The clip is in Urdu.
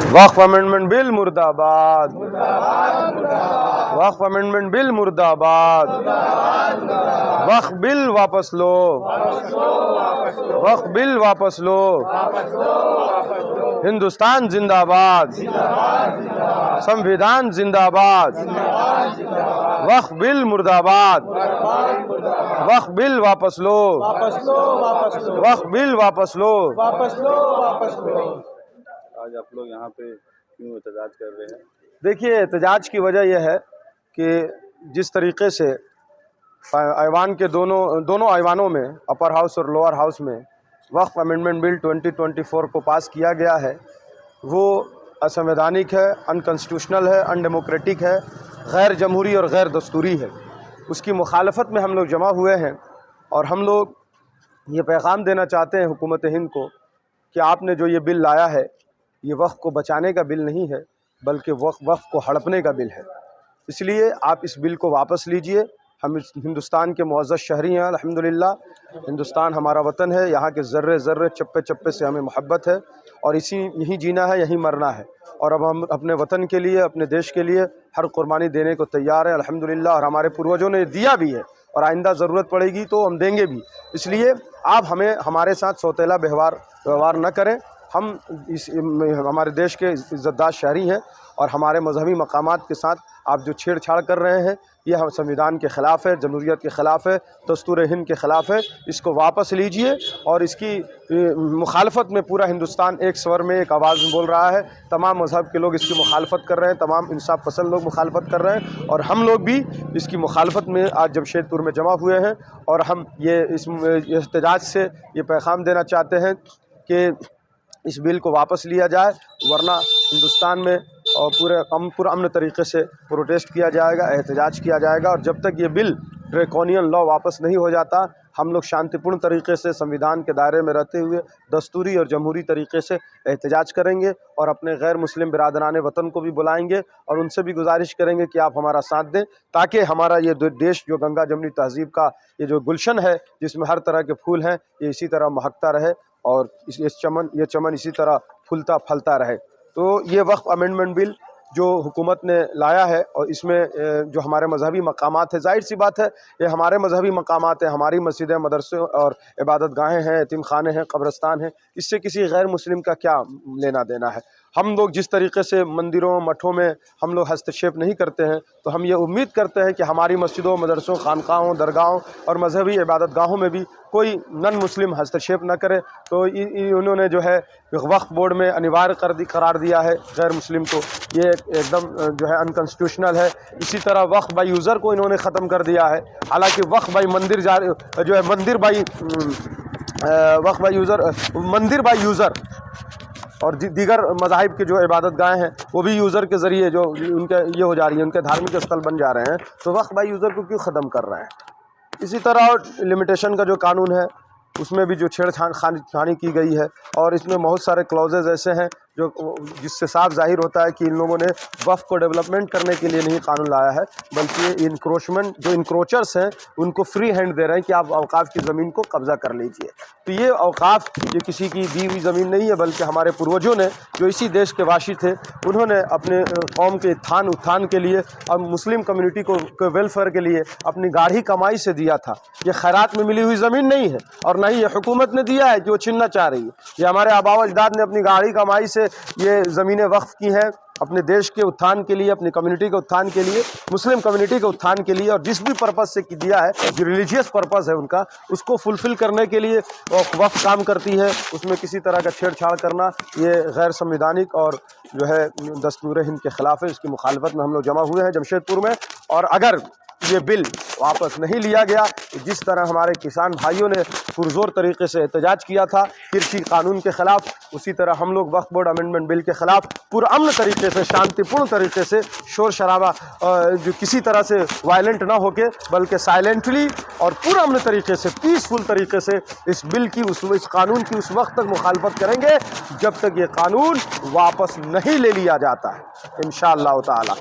وقف امینڈمنٹ بل مرد آباد، وقف امینڈمنٹ بل مرد آباد، وقف بل واپس لو، وقف بل واپس لو، ہندوستان زندہ باد، سمویدھان زندہ باد، وقف بل مرد آباد، وقف بل واپس لو، وقف بل واپس لو۔ آج آپ لوگ یہاں پہ کیوں احتجاج کر رہے ہیں؟ دیکھیے، احتجاج کی وجہ یہ ہے کہ جس طریقے سے ایوان کے دونوں ایوانوں میں، اپر ہاؤس اور لوور ہاؤس میں، وقف امینڈمنٹ بل 2024 کو پاس کیا گیا ہے، وہ اسنویدھانک ہے، انکانسٹیٹیوشنل ہے، ان ڈیموکریٹک ہے، غیر جمہوری اور غیر دستوری ہے۔ اس کی مخالفت میں ہم لوگ جمع ہوئے ہیں، اور ہم لوگ یہ پیغام دینا چاہتے ہیں حکومت ہند کو کہ آپ نے جو یہ بل لایا ہے، یہ وقف کو بچانے کا بل نہیں ہے، بلکہ وقف کو ہڑپنے کا بل ہے۔ اس لیے آپ اس بل کو واپس لیجئے۔ ہم ہندوستان کے معزز شہری ہیں، الحمدللہ۔ ہندوستان ہمارا وطن ہے، یہاں کے ذرے ذرے چپے چپے سے ہمیں محبت ہے، اور یہیں جینا ہے، یہیں مرنا ہے، اور اب ہم اپنے وطن کے لیے، اپنے دیش کے لیے ہر قربانی دینے کو تیار ہیں، الحمدللہ۔ اور ہمارے پروجوں نے دیا بھی ہے، اور آئندہ ضرورت پڑے گی تو ہم دیں گے بھی۔ اس لیے آپ ہمارے ساتھ سوتیلا ویوہار نہ کریں۔ ہم ہمارے دیش کے عزت دار شہری ہیں، اور ہمارے مذہبی مقامات کے ساتھ آپ جو چھیڑ چھاڑ کر رہے ہیں، یہ ہم سنویدھان کے خلاف ہے، جمہوریت کے خلاف ہے، دستور ہند کے خلاف ہے۔ اس کو واپس لیجئے، اور اس کی مخالفت میں پورا ہندوستان ایک سور میں، ایک آواز میں بول رہا ہے۔ تمام مذہب کے لوگ اس کی مخالفت کر رہے ہیں، تمام انصاف پسند لوگ مخالفت کر رہے ہیں، اور ہم لوگ بھی اس کی مخالفت میں آج جمشید پور میں جمع ہوئے ہیں، اور ہم اس احتجاج سے یہ پیغام دینا چاہتے ہیں کہ اس بل کو واپس لیا جائے، ورنہ ہندوستان میں اور پورا امن طریقے سے پروٹیسٹ کیا جائے گا، احتجاج کیا جائے گا، اور جب تک یہ بل ڈریکونین لا واپس نہیں ہو جاتا، ہم لوگ شانتی پورن طریقے سے سنویدھان کے دائرے میں رہتے ہوئے دستوری اور جمہوری طریقے سے احتجاج کریں گے، اور اپنے غیر مسلم برادران وطن کو بھی بلائیں گے، اور ان سے بھی گزارش کریں گے کہ آپ ہمارا ساتھ دیں، تاکہ ہمارا یہ دیش جو گنگا جمنی تہذیب کا یہ جو گلشن ہے، جس میں ہر طرح کے پھول ہیں، یہ اسی طرح مہکتا رہے، اور یہ چمن اسی طرح پھولتا پھلتا رہے۔ تو یہ وقف امینڈمنٹ بل جو حکومت نے لایا ہے، اور اس میں جو ہمارے مذہبی مقامات ہیں، ظاہر سی بات ہے یہ ہمارے مذہبی مقامات ہیں، ہماری مسجدیں، مدرسے اور عبادت گاہیں ہیں، یتیم خانے ہیں، قبرستان ہیں، اس سے کسی غیر مسلم کا کیا لینا دینا ہے؟ ہم لوگ جس طریقے سے مندروں مٹھوں میں ہم لوگ ہستکشیپ نہیں کرتے ہیں، تو ہم یہ امید کرتے ہیں کہ ہماری مسجدوں، مدرسوں، خانقاہوں، درگاہوں اور مذہبی عبادت گاہوں میں بھی کوئی نن مسلم ہستکشیپ نہ کرے۔ تو انہوں نے جو ہے وقف بورڈ میں انوار قرار دیا ہے غیر مسلم کو، یہ ایک دم جو ہے انکانسٹیٹیوشنل ہے۔ اسی طرح وقف بائی یوزر کو انہوں نے ختم کر دیا ہے، حالانکہ وقف بائی مندر جو ہے مندر بائی یوزر اور دیگر مذاہب کے جو عبادت گاہیں ہیں وہ بھی یوزر کے ذریعے جو ان کے یہ ہو جا رہی ہیں، ان کے دھارمک استھل بن جا رہے ہیں، تو وقف بائی یوزر کو کیوں ختم کر رہے ہیں؟ اسی طرح لمیٹیشن کا جو قانون ہے، اس میں بھی جو چھیڑ چھانی کی گئی ہے، اور اس میں بہت سارے کلوزز ایسے ہیں جس سے صاف ظاہر ہوتا ہے کہ ان لوگوں نے وقف کو ڈیولپمنٹ کرنے کے لیے نہیں قانون لایا ہے، بلکہ جو انکروچرس ہیں ان کو فری ہینڈ دے رہے ہیں کہ آپ اوقاف کی زمین کو قبضہ کر لیجئے۔ تو یہ اوقاف یہ کسی کی دی ہوئی زمین نہیں ہے، بلکہ ہمارے پروجوں نے جو اسی دیش کے واشی تھے، انہوں نے اپنے قوم کے اتھان کے لیے اور مسلم کمیونٹی کو ویلفیئر کے لیے اپنی گاڑھی کمائی سے دیا تھا۔ یہ خیرات میں ملی ہوئی زمین نہیں ہے، اور نہ ہی یہ حکومت نے دیا ہے کہ وہ چھیننا چاہ رہی ہے۔ یہ ہمارے آباء و اجداد نے اپنی گاڑھی کمائی سے یہ زمینیں وقف کی ہیں، اپنے دیش کے اتھان کے لیے، اپنی کمیونٹی کے اتھان کے لیے، مسلم کمیونٹی کے اتھان کے لیے، اور جس بھی پرپس سے دیا ہے، جو ریلیجیس پرپس ہے ان کا، اس کو فلفل کرنے کے لیے وقف کام کرتی ہے۔ اس میں کسی طرح کا چھیڑ چھاڑ کرنا یہ غیر سنویدھانک اور جو ہے دستور ہند کے خلاف ہے۔ اس کی مخالفت میں ہم لوگ جمع ہوئے ہیں جمشید پور میں، اور اگر یہ بل واپس نہیں لیا گیا، جس طرح ہمارے کسان بھائیوں نے پرزور طریقے سے احتجاج کیا تھا کرشی قانون کے خلاف، اسی طرح ہم لوگ وقف بورڈ امینڈمنٹ بل کے خلاف پرامن طریقے سے، شانتی پورن طریقے سے، شور شرابہ جو کسی طرح سے وائلنٹ نہ ہو کے، بلکہ سائلنٹلی اور پرامن طریقے سے، پیسفل طریقے سے اس بل کی، اس قانون کی اس وقت تک مخالفت کریں گے جب تک یہ قانون واپس نہیں لے لیا جاتا ہے، انشاءاللہ تعالی۔